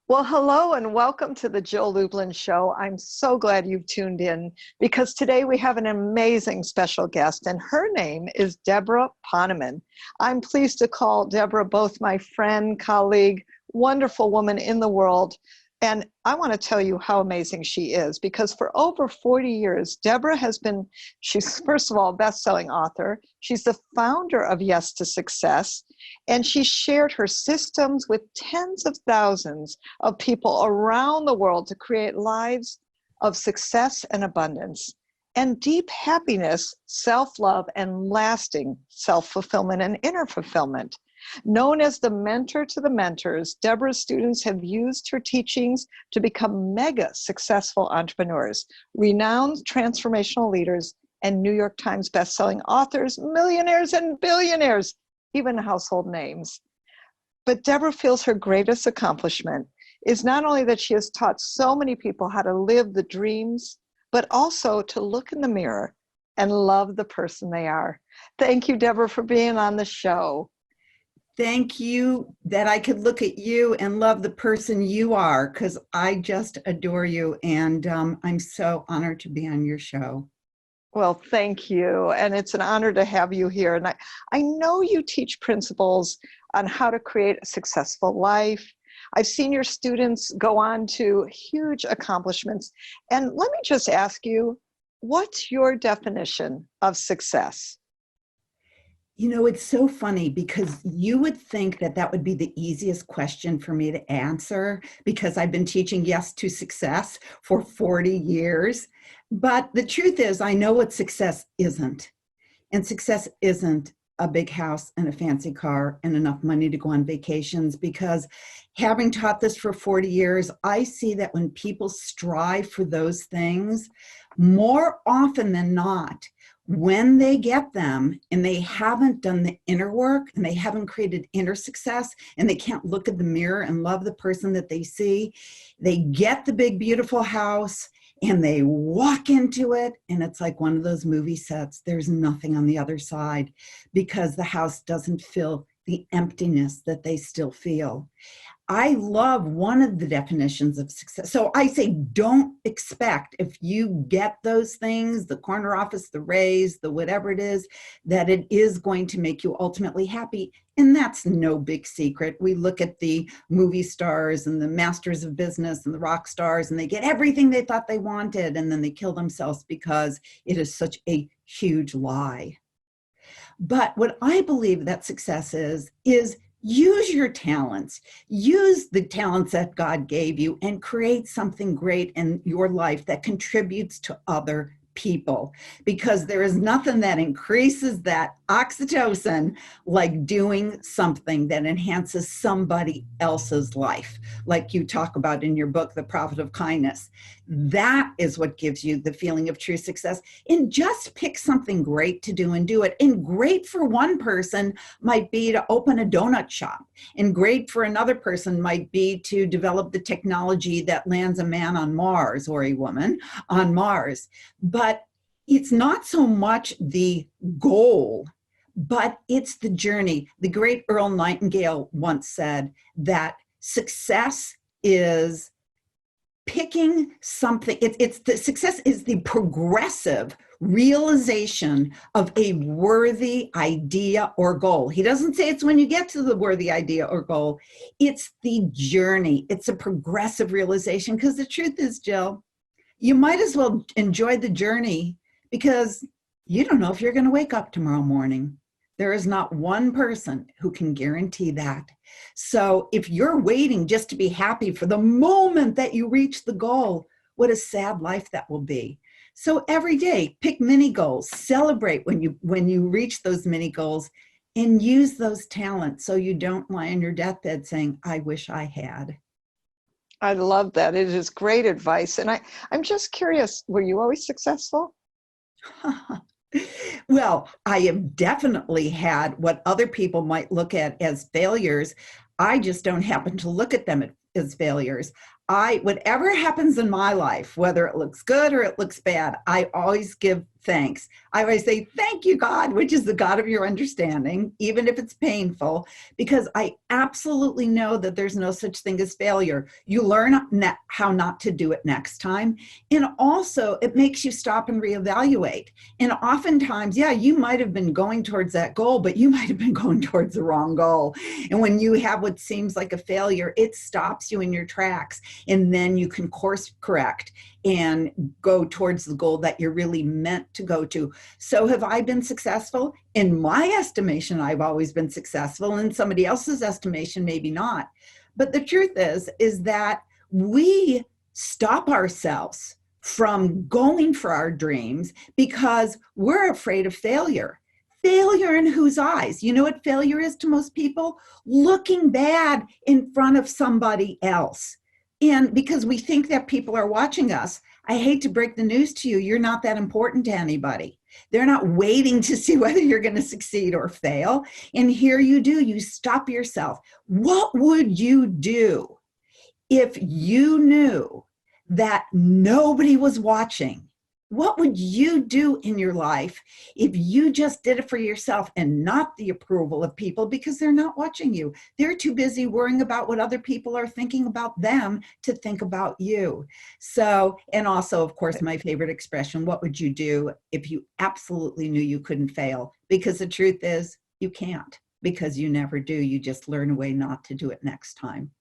Well, hello and welcome to the Jill Lublin Show. I'm so glad you've tuned in because today we have an amazing special guest, and her name is Debra Poneman. I'm pleased to call Debra both my friend, colleague, wonderful woman in the world. And I want to tell you how amazing she is because for over 40 years, Debra she's first of all a best-selling author. She's the founder of Yes to Success, and she shared her systems with tens of thousands of people around the world to create lives of success and abundance and deep happiness, self-love, and lasting self-fulfillment and inner fulfillment. Known as the mentor to the mentors, Debra's students have used her teachings to become mega successful entrepreneurs, renowned transformational leaders, and New York Times bestselling authors, millionaires and billionaires, even household names. But Debra feels her greatest accomplishment is not only that she has taught so many people how to live the dreams, but also to look in the mirror and love the person they are. Thank you, Debra, for being on the show. Thank you that I could look at you and love the person you are, because I just adore you, and I'm so honored to be on your show. Well, thank you. And it's an honor to have you here. And I know you teach principles on how to create a successful life. I've seen your students go on to huge accomplishments. And let me just ask you, what's your definition of success? You know, it's so funny because you would think that that would be the easiest question for me to answer because I've been teaching Yes to Success for 40 years. But the truth is, I know what success isn't. And success isn't a big house and a fancy car and enough money to go on vacations, because having taught this for 40 years, I see that when people strive for those things, more often than not, when they get them and they haven't done the inner work and they haven't created inner success and they can't look at the mirror and love the person that they see, they get the big, beautiful house and they walk into it. And it's like one of those movie sets. There's nothing on the other side because the house doesn't fill the emptiness that they still feel. I love one of the definitions of success. So I say, don't expect if you get those things, the corner office, the raise, the whatever it is, that it is going to make you ultimately happy. And that's no big secret. We look at the movie stars and the masters of business and the rock stars, and they get everything they thought they wanted, and then they kill themselves because it is such a huge lie. But what I believe that success is use your talents, use the talents that God gave you, and create something great in your life that contributes to other people, because there is nothing that increases that oxytocin like doing something that enhances somebody else's life, like you talk about in your book, The Profit of Kindness. That is what gives you the feeling of true success. And just pick something great to do and do it. And great for one person might be to open a donut shop, and great for another person might be to develop the technology that lands a man on Mars or a woman on Mars. But it's not so much the goal, but it's the journey. The great Earl Nightingale once said that success is picking something. It's the success is the progressive realization of a worthy idea or goal. He doesn't say it's when you get to the worthy idea or goal. It's the journey. It's a progressive realization, because the truth is, Jill, you might as well enjoy the journey, because you don't know if you're going to wake up tomorrow morning. There is not one person who can guarantee that. So if you're waiting just to be happy for the moment that you reach the goal, what a sad life that will be. So every day, pick mini goals, celebrate when you reach those mini goals, and use those talents so you don't lie on your deathbed saying, I wish I had. I love that. It is great advice. And I'm just curious, were you always successful? Well, I have definitely had what other people might look at as failures. I just don't happen to look at them as failures. whatever happens in my life, whether it looks good or it looks bad, I always give thanks. I always say, thank you, God, which is the God of your understanding, even if it's painful, because I absolutely know that there's no such thing as failure. You learn how not to do it next time. And also it makes you stop and reevaluate. And oftentimes, yeah, you might have been going towards that goal, but you might have been going towards the wrong goal. And when you have what seems like a failure, it stops you in your tracks. And then you can course correct and go towards the goal that you're really meant to go to. So have I been successful? In my estimation, I've always been successful. In somebody else's estimation, maybe not. But the truth is that we stop ourselves from going for our dreams because we're afraid of failure. Failure in whose eyes? You know what failure is to most people? Looking bad in front of somebody else. And because we think that people are watching us, I hate to break the news to you, you're not that important to anybody. They're not waiting to see whether you're going to succeed or fail. And here you do, you stop yourself. What would you do if you knew that nobody was watching? What would you do in your life if you just did it for yourself and not the approval of people because they're not watching you? They're too busy worrying about what other people are thinking about them to think about you. So, and also, of course, my favorite expression, what would you do if you absolutely knew you couldn't fail? Because the truth is, you can't, because you never do. You just learn a way not to do it next time.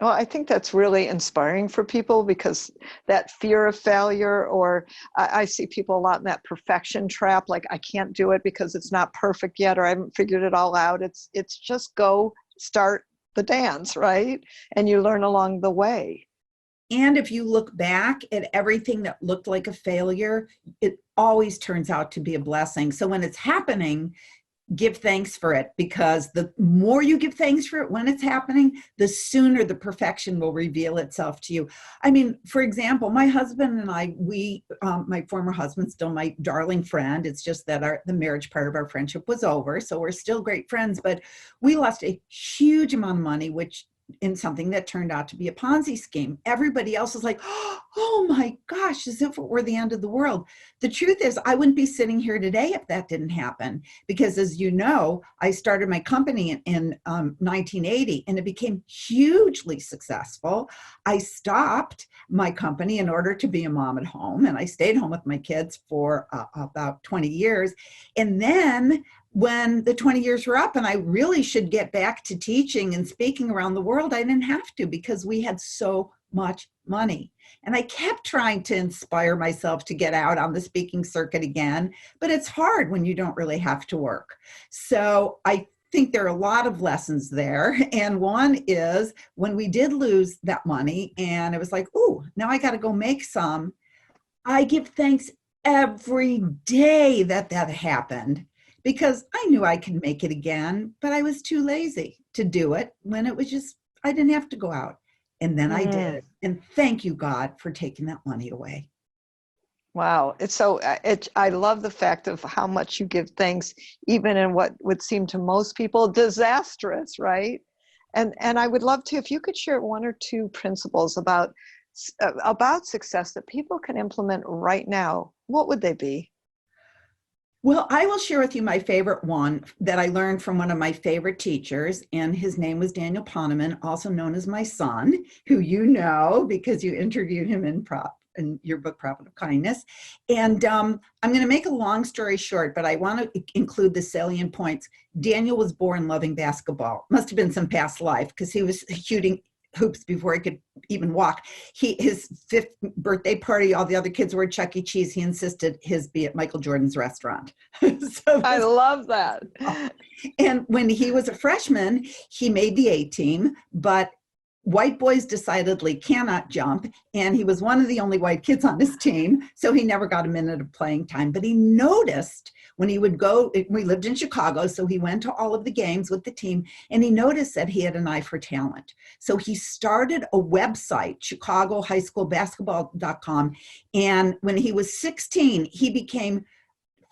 Well, I think that's really inspiring for people because that fear of failure, or I see people a lot in that perfection trap, like I can't do it because it's not perfect yet, or I haven't figured it all out. It's just go start the dance, right? And you learn along the way. And if you look back at everything that looked like a failure, it always turns out to be a blessing. So when it's happening, give thanks for it, because the more you give thanks for it when it's happening, the sooner the perfection will reveal itself to you. I mean, for example, my husband and I, my former husband, still my darling friend. It's just that the marriage part of our friendship was over. So we're still great friends, but we lost a huge amount of money, which in something that turned out to be a Ponzi scheme. Everybody else was like, oh my gosh, as if it were the end of the world. The truth is, I wouldn't be sitting here today if that didn't happen. Because as you know, I started my company in 1980 and it became hugely successful. I stopped my company in order to be a mom at home, and I stayed home with my kids for about 20 years. And then when the 20 years were up and I really should get back to teaching and speaking around the world, I didn't have to because we had so much money. And I kept trying to inspire myself to get out on the speaking circuit again, but it's hard when you don't really have to work. So I think there are a lot of lessons there. And one is when we did lose that money and it was like, oh, now I got to go make some. I give thanks every day that happened, because I knew I could make it again, but I was too lazy to do it when it was just, I didn't have to go out. And then I did. And thank you, God, for taking that money away. Wow. I love the fact of how much you give thanks, even in what would seem to most people disastrous, right? And I would love to, if you could share one or two principles about success that people can implement right now, what would they be? Well, I will share with you my favorite one that I learned from one of my favorite teachers, and his name was Daniel Poneman, also known as my son, who you know because you interviewed him in your book, Profit of Kindness. And I'm going to make a long story short, but I want to include the salient points. Daniel was born loving basketball. Must have been some past life because he was shooting hoops before he could even walk. His 5th birthday party, all the other kids were at Chuck E. Cheese. He insisted his be at Michael Jordan's restaurant. I love that. And when he was a freshman, he made the A team, but white boys decidedly cannot jump, and he was one of the only white kids on his team, so he never got a minute of playing time. But he noticed when he would go, we lived in Chicago, so he went to all of the games with the team, and he noticed that he had an eye for talent. So he started a website, ChicagoHighSchoolBasketball.com, and when he was 16, he became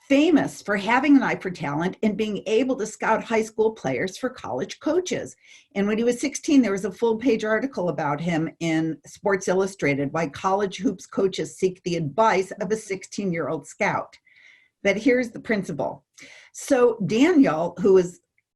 famous for having an eye for talent and being able to scout high school players for college coaches. And when he was 16, there was a full-page article about him in Sports Illustrated, Why College Hoops Coaches Seek the Advice of a 16-year-old Scout. But here's the principle. So Daniel,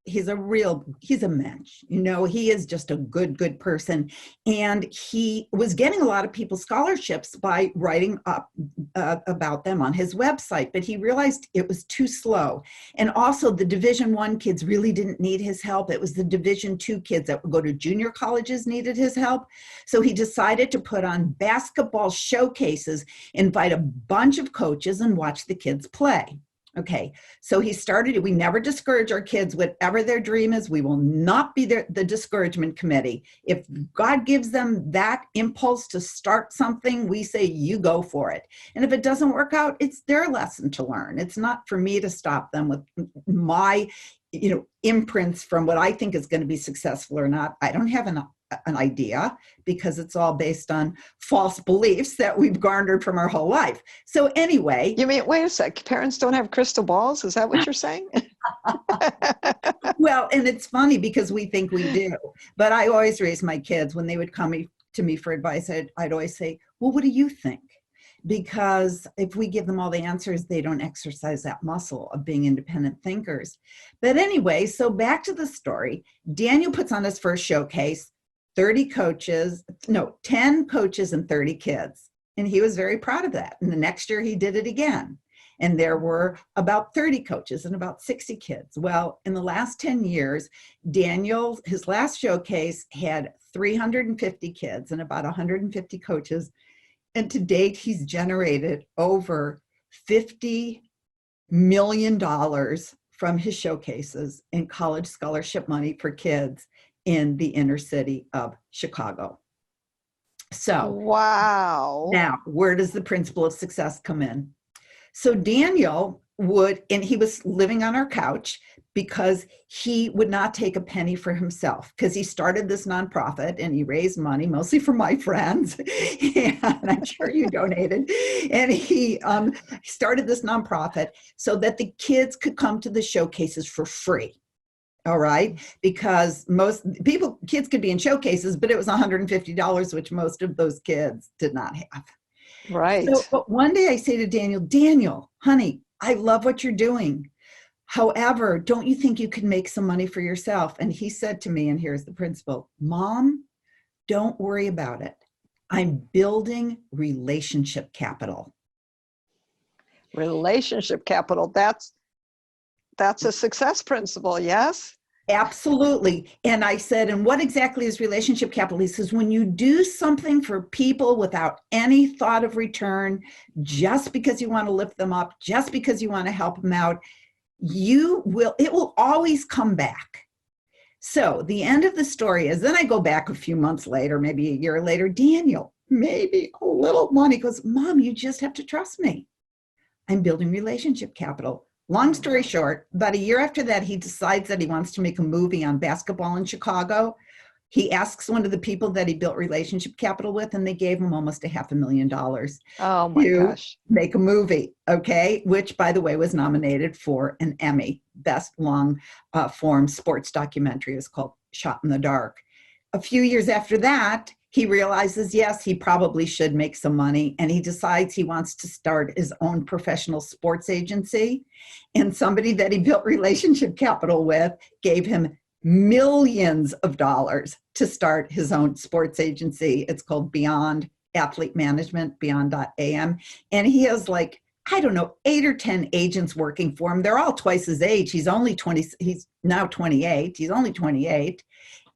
he's a mensch, he is just a good person. And he was getting a lot of people scholarships by writing up about them on his website, but he realized it was too slow. And also the Division I kids really didn't need his help. It was the Division II kids that would go to junior colleges needed his help. So he decided to put on basketball showcases, invite a bunch of coaches and watch the kids play. Okay, so he started, we never discourage our kids, whatever their dream is. We will not be the discouragement committee. If God gives them that impulse to start something, we say, you go for it. And if it doesn't work out, it's their lesson to learn. It's not for me to stop them with my, imprints from what I think is going to be successful or not. I don't have an idea, because it's all based on false beliefs that we've garnered from our whole life. So anyway. You mean, wait a sec, parents don't have crystal balls? Is that what you're saying? Well, and it's funny because we think we do, but I always raise my kids when they would come to me for advice. I'd always say, well, what do you think? Because if we give them all the answers, they don't exercise that muscle of being independent thinkers. But anyway, so back to the story. Daniel puts on his first showcase, 10 coaches and 30 kids. And he was very proud of that. And the next year he did it again. And there were about 30 coaches and about 60 kids. Well, in the last 10 years, his last showcase had 350 kids and about 150 coaches. And to date, he's generated over $50 million from his showcases in college scholarship money for kids in the inner city of Chicago. So, wow. Now, where does the principle of success come in? So Daniel and he was living on our couch because he would not take a penny for himself, because he started this nonprofit and he raised money mostly for my friends, and I'm sure you donated. And he started this nonprofit so that the kids could come to the showcases for free. All right, because kids could be in showcases, but it was $150, which most of those kids did not have. Right. So, but one day I say to Daniel, honey, I love what you're doing. However, don't you think you could make some money for yourself? And he said to me, and here's the principle, Mom, don't worry about it. I'm building relationship capital. Relationship capital. That's a success principle, yes? Absolutely. And I said, and what exactly is relationship capital? He says, when you do something for people without any thought of return, just because you want to lift them up, just because you want to help them out, it will always come back. So the end of the story is, then I go back a few months later, maybe a year later, Daniel, maybe a little money, goes, Mom, you just have to trust me. I'm building relationship capital. Long story short, about a year after that, he decides that he wants to make a movie on basketball in Chicago. He asks one of the people that he built relationship capital with, and they gave him almost $500,000 oh my gosh. make a movie, okay? Which, by the way, was nominated for an Emmy. Best long form sports documentary. Is called Shot in the Dark. A few years after that, he realizes, yes, he probably should make some money, and he decides he wants to start his own professional sports agency. And somebody that he built relationship capital with gave him millions of dollars to start his own sports agency. It's called Beyond Athlete Management, beyond.am. And he has 8 or 10 agents working for him. They're all twice his age. He's now 28. He's only 28.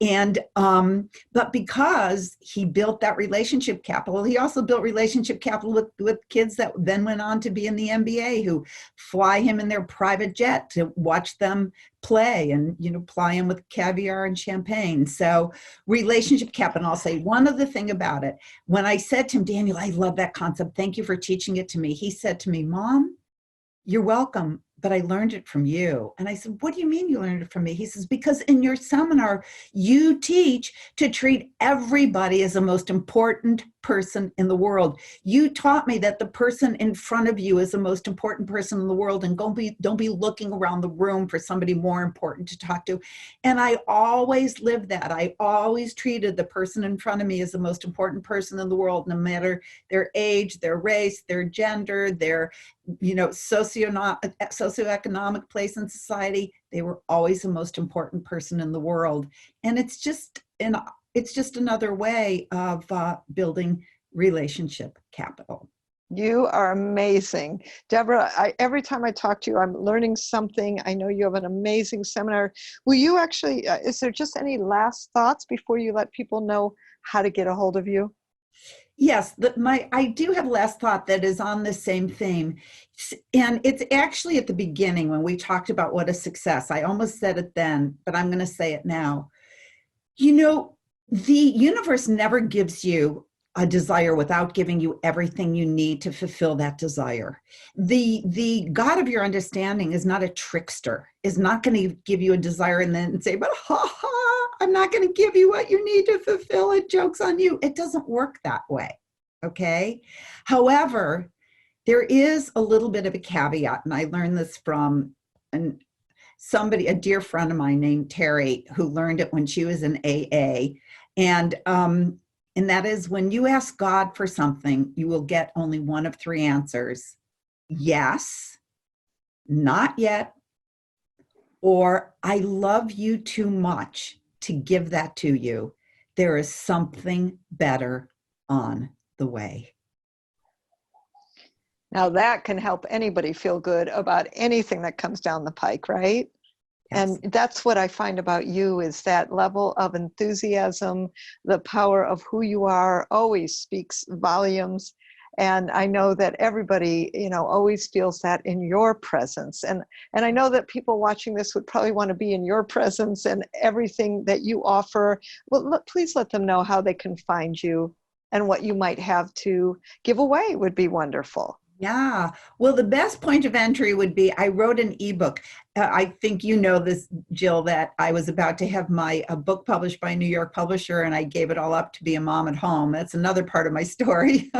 And, but because he built that relationship capital, he also built relationship capital with kids that then went on to be in the NBA, who fly him in their private jet to watch them play and, ply him with caviar and champagne. So relationship capital, I'll say one other thing about it. When I said to him, Daniel, I love that concept. Thank you for teaching it to me. He said to me, Mom, you're welcome. but I learned it from you. And I said, what do you mean you learned it from me? He says, because in your seminar, you teach to treat everybody as the most important person in the world. You taught me that the person in front of you is the most important person in the world, and don't be looking around the room for somebody more important to talk to. And I always lived that. I always treated the person in front of me as the most important person in the world, no matter their age, their race, their gender, their socioeconomic place in society. They were always the most important person in the world. And it's just another way of building relationship capital. You are amazing. Debra, every time I talk to you, I'm learning something. I know you have an amazing seminar. Will you actually, is there just any last thoughts before you let people know how to get a hold of you? Yes, I do have a last thought that is on the same theme. And it's actually at the beginning when we talked about what is success. I almost said it then, but I'm going to say it now. The universe never gives you a desire without giving you everything you need to fulfill that desire. The God of your understanding is not a trickster, is not going to give you a desire and then say, but I'm not going to give you what you need to fulfill it. Joke's on you. It doesn't work that way. Okay. However, there is a little bit of a caveat, and I learned this from a dear friend of mine named Terry, who learned it when she was in AA. And that is, when you ask God for something, you will get only one of three answers: yes, not yet, or I love you too much to give that to you. There is something better on the way. Now that can help anybody feel good about anything that comes down the pike, right? Yes. And that's what I find about you, is that level of enthusiasm. The power of who you are always speaks volumes. And I know that everybody, always feels that in your presence. And I know that people watching this would probably want to be in your presence and everything that you offer. Well, please let them know how they can find you, and what you might have to give away would be wonderful. Yeah. Well, the best point of entry would be, I wrote an ebook. I think you know this, Jill, that I was about to have my book published by a New York publisher, and I gave it all up to be a mom at home. That's another part of my story,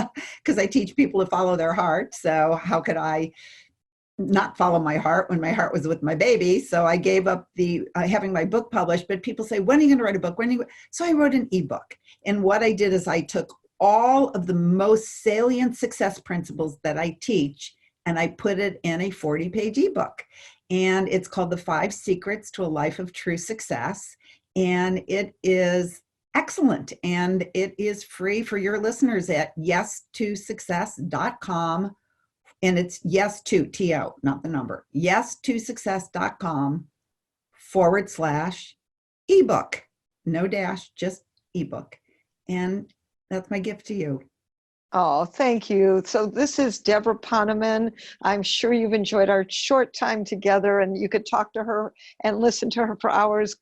because I teach people to follow their heart. So how could I not follow my heart when my heart was with my baby? So I gave up the having my book published. But people say, when are you going to write a book? So I wrote an ebook. And what I did is I took all of the most salient success principles that I teach, and I put it in a 40-page ebook. And it's called The 5 Secrets to a Life of True Success. And it is excellent. And it is free for your listeners at yes2success.com. And it's yes2, T-O, not the number, yes2success.com/ebook. No dash, just ebook. And that's my gift to you. Oh, thank you. So this is Debra Poneman. I'm sure you've enjoyed our short time together, and you could talk to her and listen to her for hours.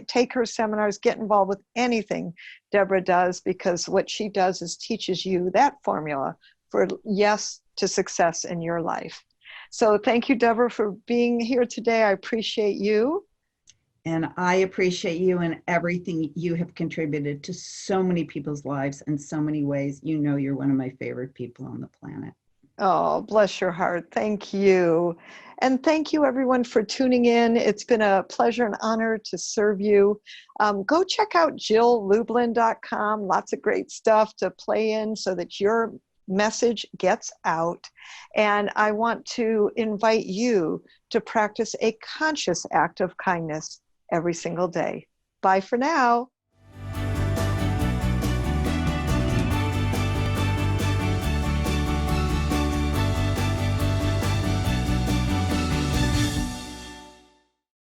Take her seminars, get involved with anything Debra does, because what she does is teaches you that formula for yes to success in your life. So thank you, Debra, for being here today. I appreciate you. And I appreciate you and everything you have contributed to so many people's lives in so many ways. You're one of my favorite people on the planet. Oh, bless your heart. Thank you. And thank you, everyone, for tuning in. It's been a pleasure and honor to serve you. Go check out JillLublin.com. Lots of great stuff to play in so that your message gets out. And I want to invite you to practice a conscious act of kindness every single day. Bye for now.